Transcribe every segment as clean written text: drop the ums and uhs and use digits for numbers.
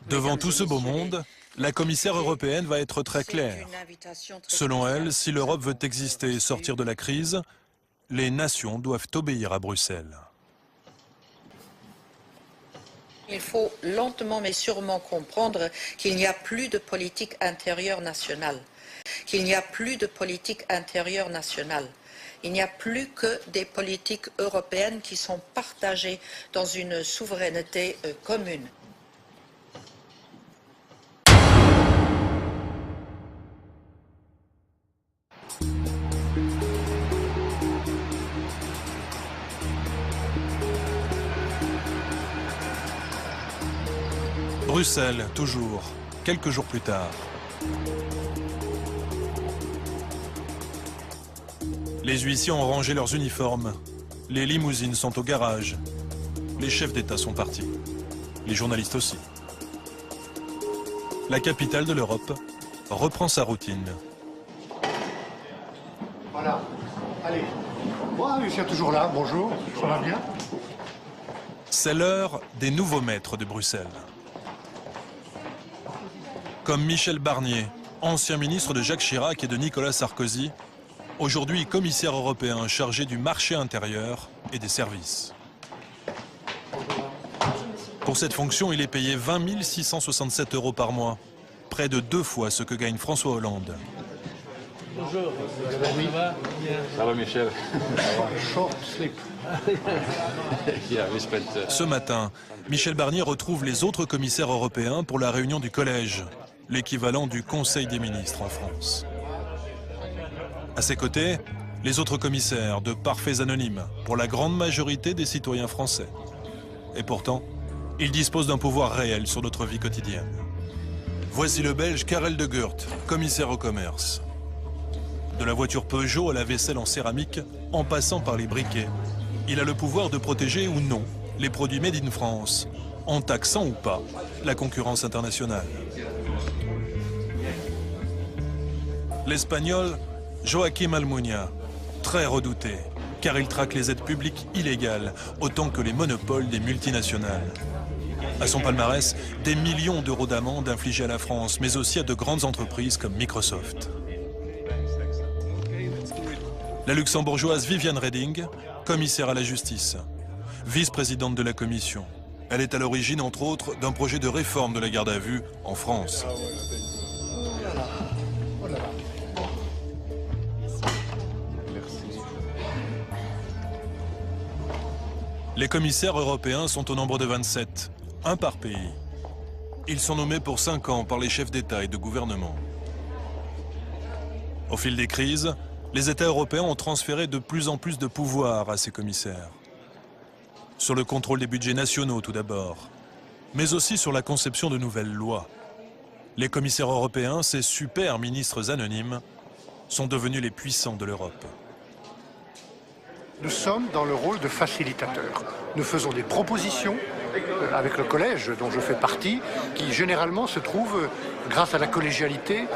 Devant tout ce beau monde, la commissaire européenne va être très claire. Selon elle, si l'Europe veut exister et sortir de la crise, les nations doivent obéir à Bruxelles. Il faut lentement mais sûrement comprendre qu'il n'y a plus de politique intérieure nationale. Qu'il n'y a plus de politique intérieure nationale. Il n'y a plus que des politiques européennes qui sont partagées dans une souveraineté commune. Bruxelles, toujours, quelques jours plus tard. Les huissiers ont rangé leurs uniformes. Les limousines sont au garage. Les chefs d'État sont partis. Les journalistes aussi. La capitale de l'Europe reprend sa routine. Voilà. Allez. Moi, je suis toujours là. Bonjour. Ça va bien? C'est l'heure des nouveaux maîtres de Bruxelles. Comme Michel Barnier, ancien ministre de Jacques Chirac et de Nicolas Sarkozy, aujourd'hui commissaire européen chargé du marché intérieur et des services. Pour cette fonction, il est payé 20 667 € par mois, près de 2 fois ce que gagne François Hollande. Bonjour, Ça va Michel? Short sleep. Ce matin, Michel Barnier retrouve les autres commissaires européens pour la réunion du collège, l'équivalent du Conseil des ministres en France. À ses côtés, les autres commissaires, de parfaits anonymes, pour la grande majorité des citoyens français. Et pourtant, ils disposent d'un pouvoir réel sur notre vie quotidienne. Voici le Belge Karel de Gucht, commissaire au commerce. De la voiture Peugeot à la vaisselle en céramique, en passant par les briquets, il a le pouvoir de protéger ou non les produits made in France, en taxant ou pas la concurrence internationale. L'Espagnol Joaquim Almunia, très redouté, car il traque les aides publiques illégales, autant que les monopoles des multinationales. À son palmarès, des millions d'euros d'amende infligés à la France, mais aussi à de grandes entreprises comme Microsoft. La luxembourgeoise Viviane Reding, commissaire à la justice, vice-présidente de la Commission. Elle est à l'origine, entre autres, d'un projet de réforme de la garde à vue en France. Les commissaires européens sont au nombre de 27, un par pays. Ils sont nommés pour 5 ans par les chefs d'État et de gouvernement. Au fil des crises, les États européens ont transféré de plus en plus de pouvoir à ces commissaires. Sur le contrôle des budgets nationaux tout d'abord, mais aussi sur la conception de nouvelles lois. Les commissaires européens, ces super ministres anonymes, sont devenus les puissants de l'Europe. Nous sommes dans le rôle de facilitateur. Nous faisons des propositions avec le collège dont je fais partie, qui généralement se trouve, grâce à la collégialité,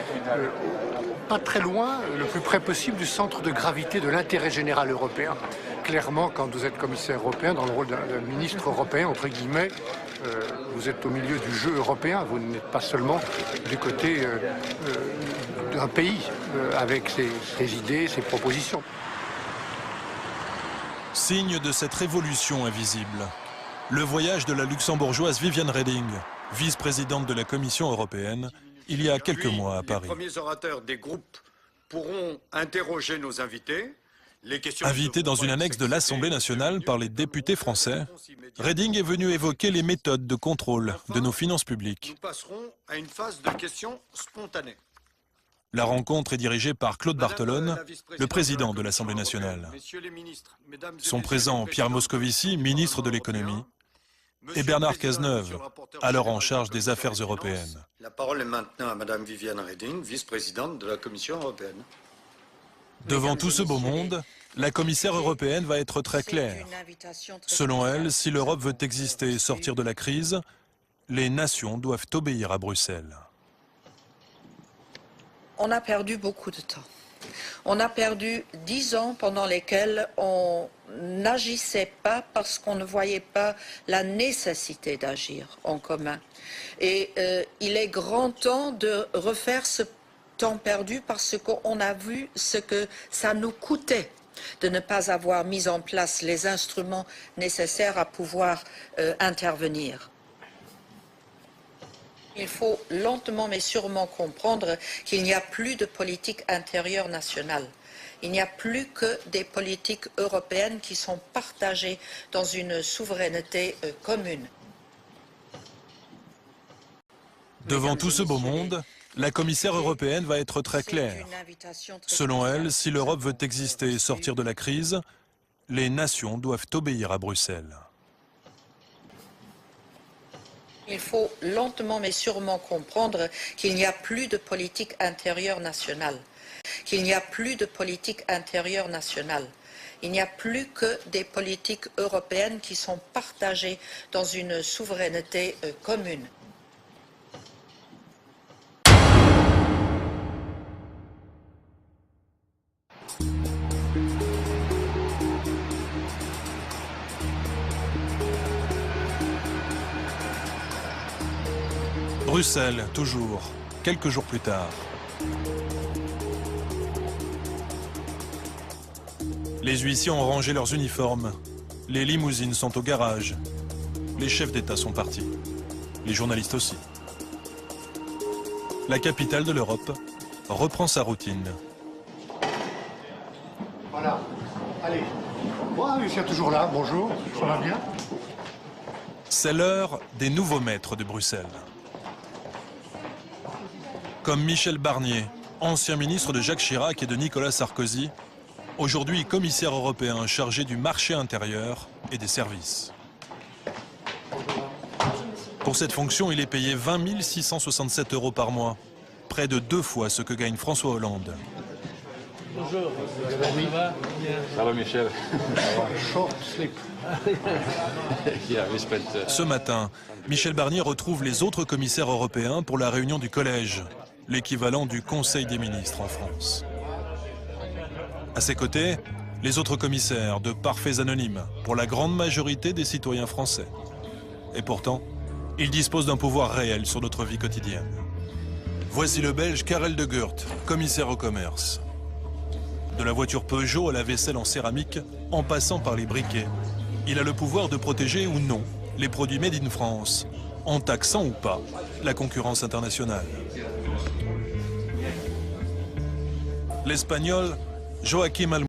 pas très loin, le plus près possible du centre de gravité de l'intérêt général européen. Clairement, quand vous êtes commissaire européen, dans le rôle d'un ministre européen, entre guillemets, vous êtes au milieu du jeu européen. Vous n'êtes pas seulement du côté d'un pays avec ses idées, ses propositions. Signe de cette révolution invisible, le voyage de la luxembourgeoise Viviane Reding, vice-présidente de la Commission européenne, il y a quelques mois à Paris. Les premiers orateurs des groupes pourront interroger nos invités. Invitée dans une annexe de l'Assemblée nationale par les députés français, Reding est venue évoquer les méthodes de contrôle de nos finances publiques. Nous passerons à une phase de questions spontanées. La rencontre est dirigée par Claude Bartolone, le président de l'Assemblée nationale. Sont présents Pierre Moscovici, ministre de l'économie, et Bernard Cazeneuve, alors en charge des affaires européennes. La parole est maintenant à Madame Viviane Reding, vice-présidente de la Commission européenne. Devant tout ce beau monde, la commissaire européenne va être très claire. Selon elle, si l'Europe veut exister et sortir de la crise, les nations doivent obéir à Bruxelles. On a perdu beaucoup de temps. On a perdu 10 ans pendant lesquels on n'agissait pas parce qu'on ne voyait pas la nécessité d'agir en commun. Et il est grand temps de refaire ce temps perdu parce qu'on a vu ce que ça nous coûtait de ne pas avoir mis en place les instruments nécessaires à pouvoir intervenir. Il faut lentement mais sûrement comprendre qu'il n'y a plus de politique intérieure nationale. Il n'y a plus que des politiques européennes qui sont partagées dans une souveraineté commune. Devant tout ce beau monde, la commissaire européenne va être très claire. Selon elle, si l'Europe veut exister et sortir de la crise, les nations doivent obéir à Bruxelles. Il faut lentement mais sûrement comprendre qu'il n'y a plus de politique intérieure nationale. Qu'il n'y a plus de politique intérieure nationale. Il n'y a plus que des politiques européennes qui sont partagées dans une souveraineté commune. Bruxelles, toujours, quelques jours plus tard. Les huissiers ont rangé leurs uniformes. Les limousines sont au garage. Les chefs d'État sont partis. Les journalistes aussi. La capitale de l'Europe reprend sa routine. Voilà. Allez. Moi, je suis toujours là. Bonjour. Ça va bien? C'est l'heure des nouveaux maîtres de Bruxelles. Comme Michel Barnier, ancien ministre de Jacques Chirac et de Nicolas Sarkozy, aujourd'hui commissaire européen chargé du marché intérieur et des services. Pour cette fonction, il est payé 20 667 € par mois, près de 2 fois ce que gagne François Hollande. Bonjour. Ça va? Bien. Ça va, Michel? Short slip. Yeah, we spent, Ce matin, Michel Barnier retrouve les autres commissaires européens pour la réunion du collège, l'équivalent du Conseil des ministres en France. À ses côtés, les autres commissaires, de parfaits anonymes, pour la grande majorité des citoyens français. Et pourtant, ils disposent d'un pouvoir réel sur notre vie quotidienne. Voici le Belge Karel de Gucht, commissaire au commerce. De la voiture Peugeot à la vaisselle en céramique, en passant par les briquets, il a le pouvoir de protéger ou non les produits made in France, en taxant ou pas la concurrence internationale. L'Espagnol Joaquim